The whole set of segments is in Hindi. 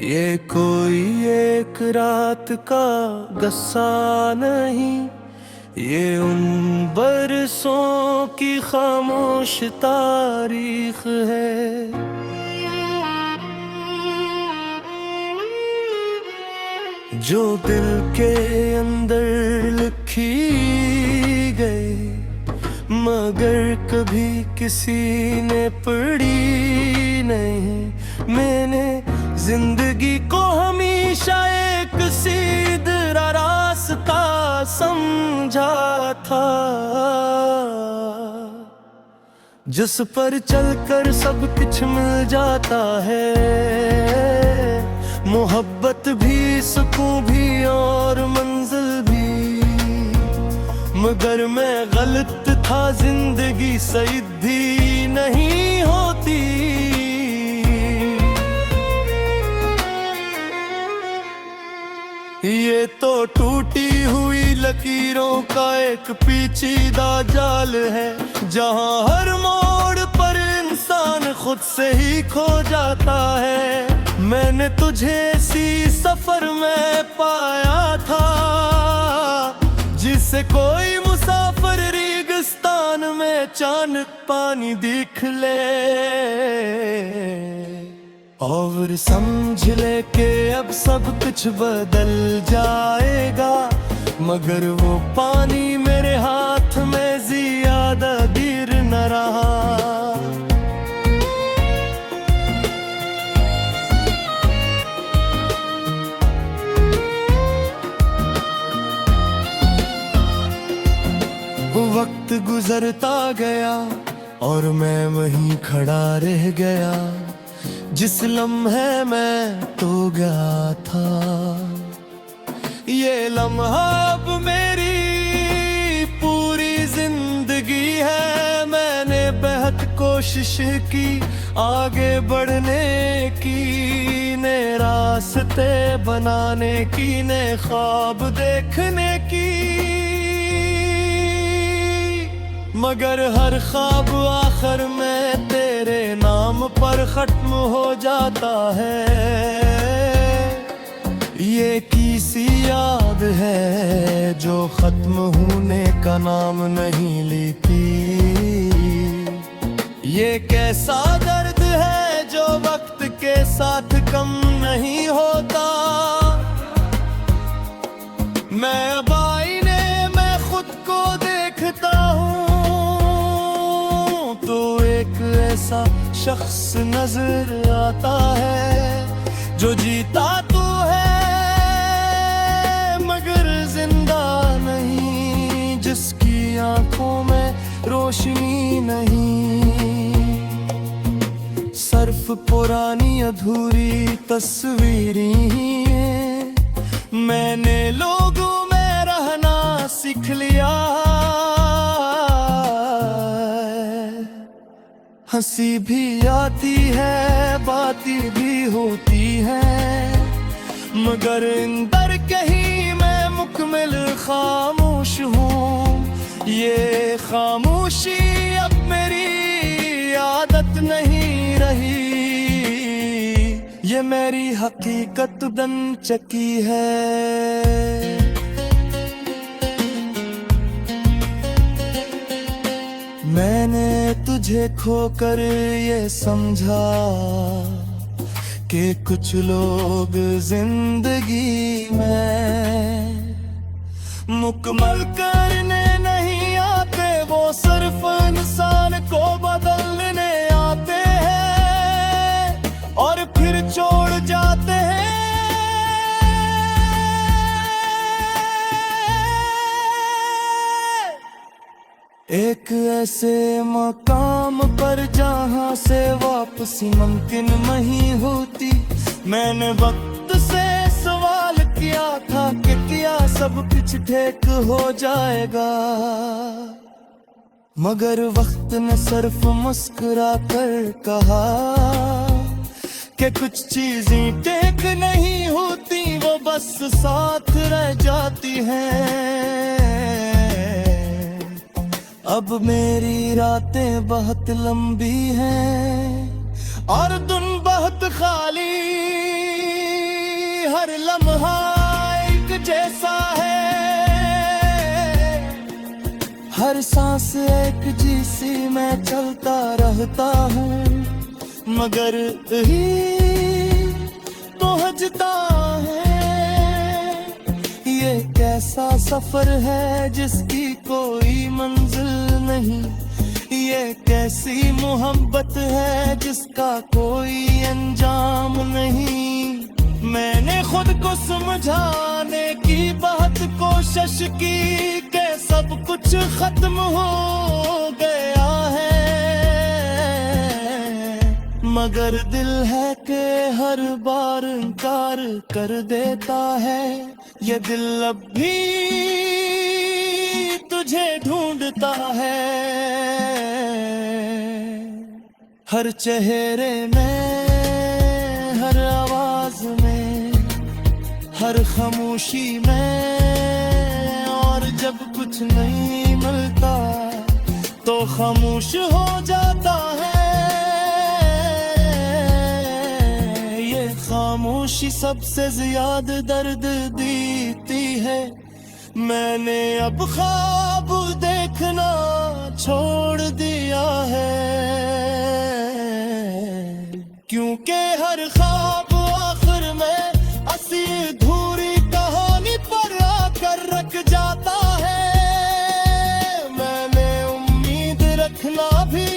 ये कोई एक रात का गस्सा नहीं, ये उन बरसों की खामोश तारीख है। जो दिल के अंदर लिखी गई, मगर कभी किसी ने पढ़ी नहीं। मैंने जिंदगी को हमेशा एक सीधा रास्ता समझा था, जिस पर चलकर सब कुछ मिल जाता है। मोहब्बत भी, सुकून भी और मंजिल भी। मगर मैं गलत था, जिंदगी सीधी नहीं होती। ये तो टूटी हुई लकीरों का एक पेचीदा जाल है, जहां हर मोड़ पर इंसान खुद से ही खो जाता है। मैंने तुझे इसी सफर में पाया था, जिसे कोई मुसाफिर रेगिस्तान में चांद पानी देख ले और समझ ले कि अब सब कुछ बदल जाएगा। मगर वो पानी मेरे हाथ में ज्यादा देर न रहा। वक्त गुजरता गया और मैं वहीं खड़ा रह गया, जिस लम्हे मैं तो गया था। ये लम्हा अब मेरी पूरी जिंदगी है। मैंने बेहद कोशिश की आगे बढ़ने की, ने रास्ते बनाने की, ने ख्वाब देखने की। मगर हर ख्वाब आखिर में तेरे नाम पर खत्म हो जाता है। ये किसी याद है जो खत्म होने का नाम नहीं लेती। ये कैसा दर्द है जो वक्त के साथ कम नहीं होता। मैं अब आईने में खुद को देखता हूँ, तो एक ऐसा शख्स नजर आता है जो जीता तो है मगर जिंदा नहीं, जिसकी आंखों में रोशनी नहीं। सिर्फ पुरानी अधूरी तस्वीरें हैं, मैंने लोगों में रहना सीख लिया। हंसी भी आती है, बातें भी होती है, मगर अंदर कहीं मैं मुकम्मल खामोश हूँ। ये खामोशी अब मेरी आदत नहीं रही, ये मेरी हकीकत बन चुकी है। मैंने तुझे खोकर ये समझा कि कुछ लोग जिंदगी में मुकम्मल करने नहीं आते, वो सिर्फ इंसान को बदलने आते हैं और फिर छोड़ जाते हैं। एक ऐसे मकाम पर जहां से वापसी मुमकिन नहीं होती। मैंने वक्त से सवाल किया था कि क्या सब कुछ ठीक हो जाएगा, मगर वक्त ने सिर्फ मुस्कुरा कर कहा कि कुछ चीजें ठीक नहीं होती, वो बस साथ रह जाती हैं। अब मेरी रातें बहुत लंबी हैं और दिन बहुत खाली। हर लम्हा एक जैसा है, हर सांस एक जैसी मैं चलता रहता हूँ, मगर ही पहुँचता है। ये कैसा सफर है जिसकी कोई मंजिल नहीं, ये कैसी मोहब्बत है जिसका कोई अंजाम नहीं। मैंने खुद को समझाने की बहुत कोशिश की कि सब कुछ खत्म हो गया है, मगर दिल है कि हर बार इनकार कर देता है। ये दिल अब भी तुझे ढूंढता है, हर चेहरे में, हर आवाज में, हर खामोशी में। और जब कुछ नहीं मिलता तो खामोश हो जाता है। ये खामोशी सबसे ज्यादा दर्द देती है। मैंने अब ख्वाब देखना छोड़ दिया है, क्योंकि हर ख्वाब आखिर में ऐसी अधूरी कहानी पर आकर रख जाता है। मैंने उम्मीद रखना भी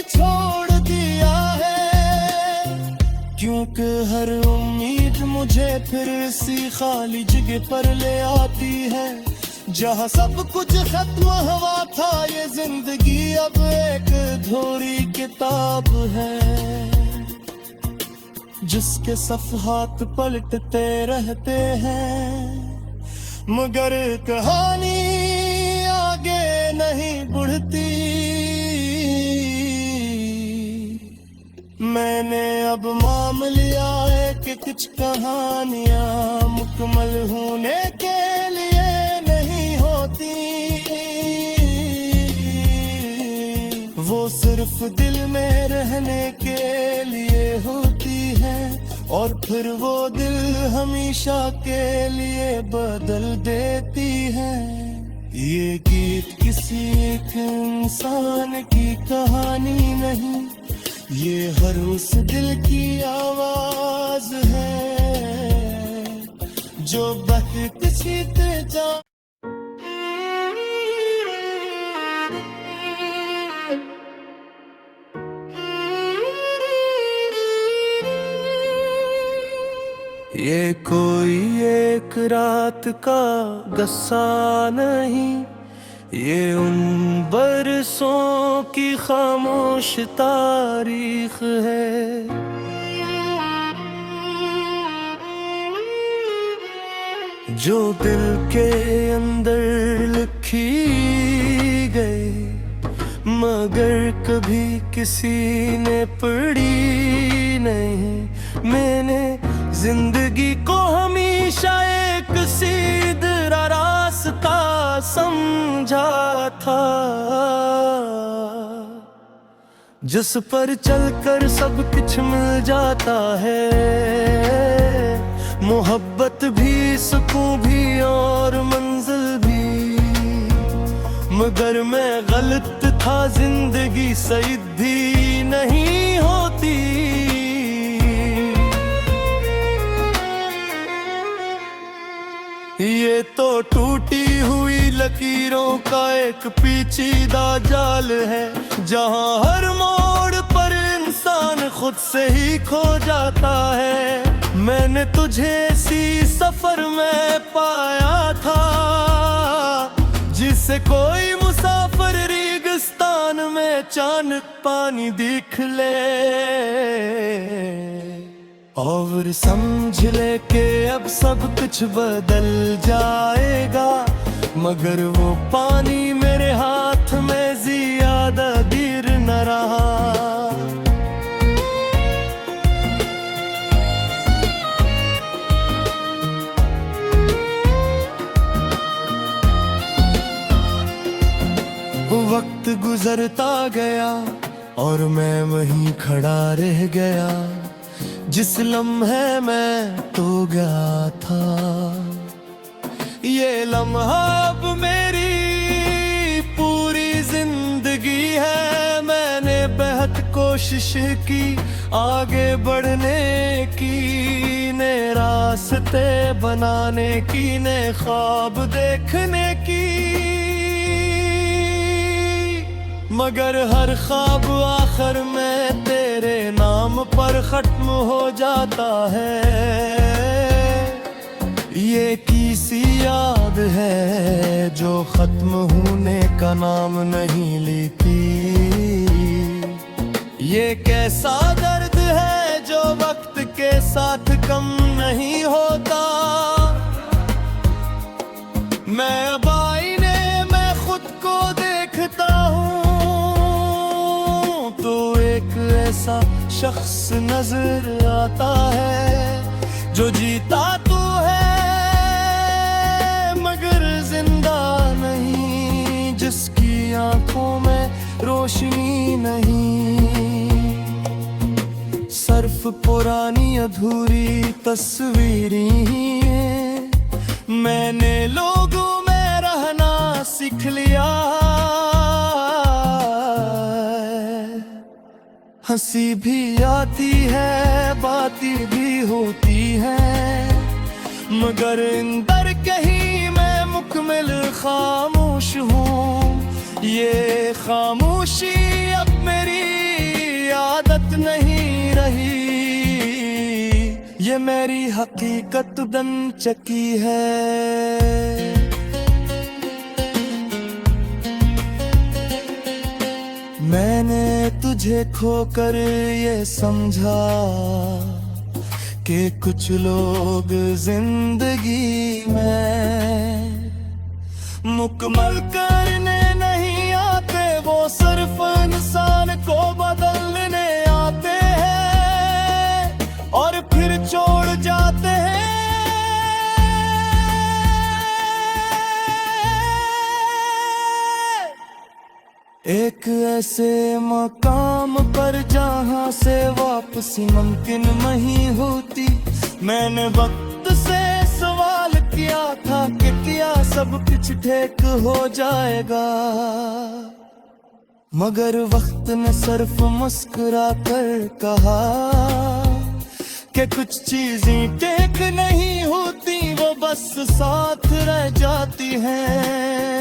छोड़ दिया है, क्योंकि हर उम्मीद मुझे फिर इसी खाली जगह पर ले आती है, जहाँ सब कुछ खत्म हुआ था। ये जिंदगी अब एक अधूरी किताब है, जिसके सफ़हात पलटते रहते हैं, मगर कहानी आगे नहीं बढ़ती। मैंने अब मान लिया है कि कुछ कहानियाँ मुकम्मल होने के लिए नहीं होती, वो सिर्फ दिल में रहने के लिए होती है, और फिर वो दिल हमेशा के लिए बदल देती है। ये गीत किसी एक इंसान की कहानी नहीं, ये हर उस दिल की आवाज है जो बहक सीते जा। ये कोई एक रात का गस्सा नहीं, ये उन बरसों की खामोश तारीख है। जो दिल के अंदर लिखी गई, मगर कभी किसी ने पढ़ी नहीं। मैंने जिंदगी को हमेशा एक सीधा रास्ता समझा था, जिस पर चलकर सब कुछ मिल जाता है। मोहब्बत भी, सुकून भी और मंजिल भी, मगर मैं गलत था। जिंदगी सीधी नहीं होती। ये तो टूटी हुई लकीरों का एक पेचीदा जाल है, जहाँ हर मोड़ पर इंसान खुद से ही खो जाता है। मैंने तुझे इसी सफर में पाया था, जिसे कोई मुसाफिर रेगिस्तान में चांद पानी देख ले, और समझ ले के अब सब कुछ बदल जाएगा। मगर वो पानी मेरे हाथ में ज्यादा देर न रहा। वक्त गुजरता गया और मैं वहीं खड़ा रह गया। जिस लम्हे मैं तो गया था, ये लम्हा अब मेरी पूरी जिंदगी है। मैंने बेहद कोशिश की आगे बढ़ने की, ने रास्ते बनाने की, ने ख्वाब देखने की, मगर हर ख्वाब आखिर में तेरे नाम पर खत्म हो जाता है। ये किसी याद है जो खत्म होने का नाम नहीं लेती। ये कैसा दर्द है जो वक्त के साथ कम नहीं होता। मैं अब आईने में खुद को देखता हूँ तो एक ऐसा शख्स नजर आता है जो जीता तो है मगर जिंदा नहीं, जिसकी आंखों में रोशनी नहीं। सिर्फ पुरानी अधूरी तस्वीरें हैं, मैंने लोगों में रहना सीख लिया। हंसी भी आती है, बातें भी होती हैं, मगर अंदर कहीं मैं मुकम्मल खामोश हूँ। ये खामोशी अब मेरी आदत नहीं रही, ये मेरी हकीकत बन चुकी है। मैंने तुझे खोकर ये समझा कि कुछ लोग जिंदगी में मुकम्मल करने नहीं आते, वो सिर्फ इंसान को बदलने आते हैं और फिर छोड़ जाते हैं। एक ऐसे मकाम पर जहाँ से वापसी मुमकिन नहीं होती। मैंने वक्त से सवाल किया था कि क्या सब कुछ ठीक हो जाएगा, मगर वक्त ने सिर्फ मुस्कुरा कर कहा कि कुछ चीजें ठीक नहीं होती, वो बस साथ रह जाती हैं।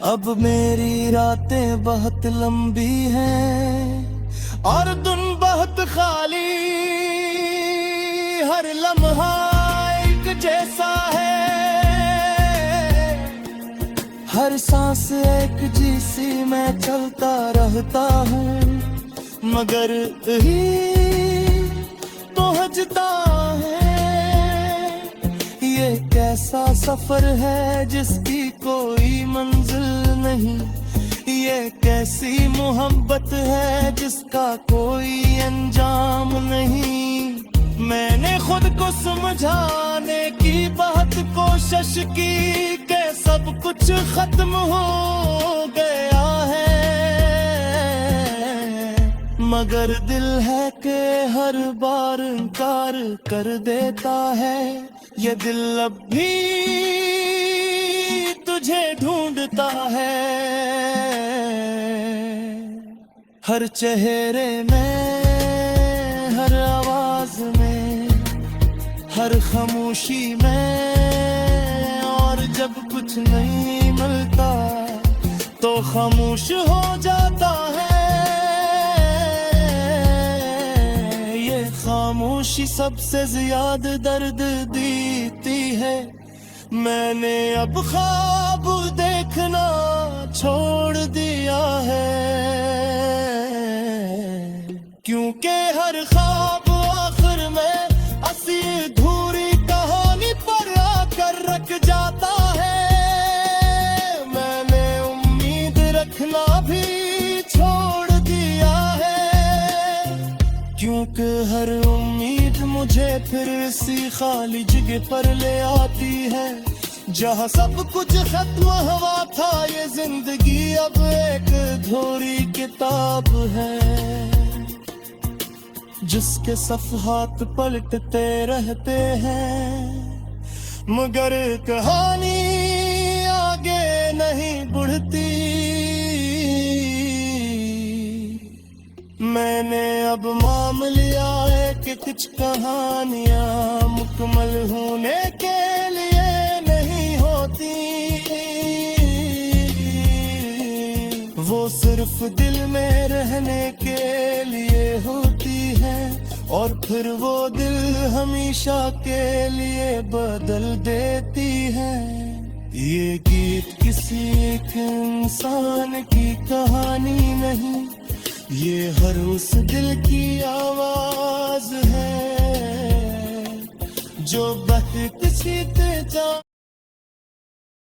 अब मेरी रातें बहुत लंबी हैं और दिन बहुत खाली, हर लम्हा एक जैसा है, हर सांस एक जैसी मैं चलता रहता हूँ, मगर ही पहुँचता है। ये कैसा सफर है जिसकी कोई मंजिल नहीं, ये कैसी मोहब्बत है जिसका कोई अंजाम नहीं। मैंने खुद को समझाने की बहुत कोशिश की कि सब कुछ खत्म हो गया है, मगर दिल है कि हर बार इनकार कर देता है। ये दिल अब भी तुझे ढूंढता है, हर चेहरे में, हर आवाज में, हर खामोशी में। और जब कुछ नहीं मिलता तो खामोश हो जाता है। ये खामोशी सबसे ज्यादा दर्द देती है। मैंने अब ख्वाब देखना छोड़ दिया है, क्योंकि हर ख्वाब आखिर में ऐसी अधूरी कहानी पर आकर रख जाता है। मैंने उम्मीद रखना भी छोड़ दिया है, क्योंकि हर उम्मीद मुझे फिर इसी खाली जगह पर ले आती है जहाँ सब कुछ खत्म हुआ था। ये जिंदगी अब एक अधूरी किताब है। जिसके सफ़हात पलटते रहते हैं, मगर कहानी आगे नहीं बढ़ती। मैंने अब मान लिया है कि कुछ कहानियां मुकम्मल होने के लिए नहीं होती, वो सिर्फ दिल में रहने के लिए होती है, और फिर वो दिल हमेशा के लिए बदल देती है। ये गीत किसी एक इंसान की कहानी नहीं, ये हर उस दिल की आवाज है जो बहती सीते जा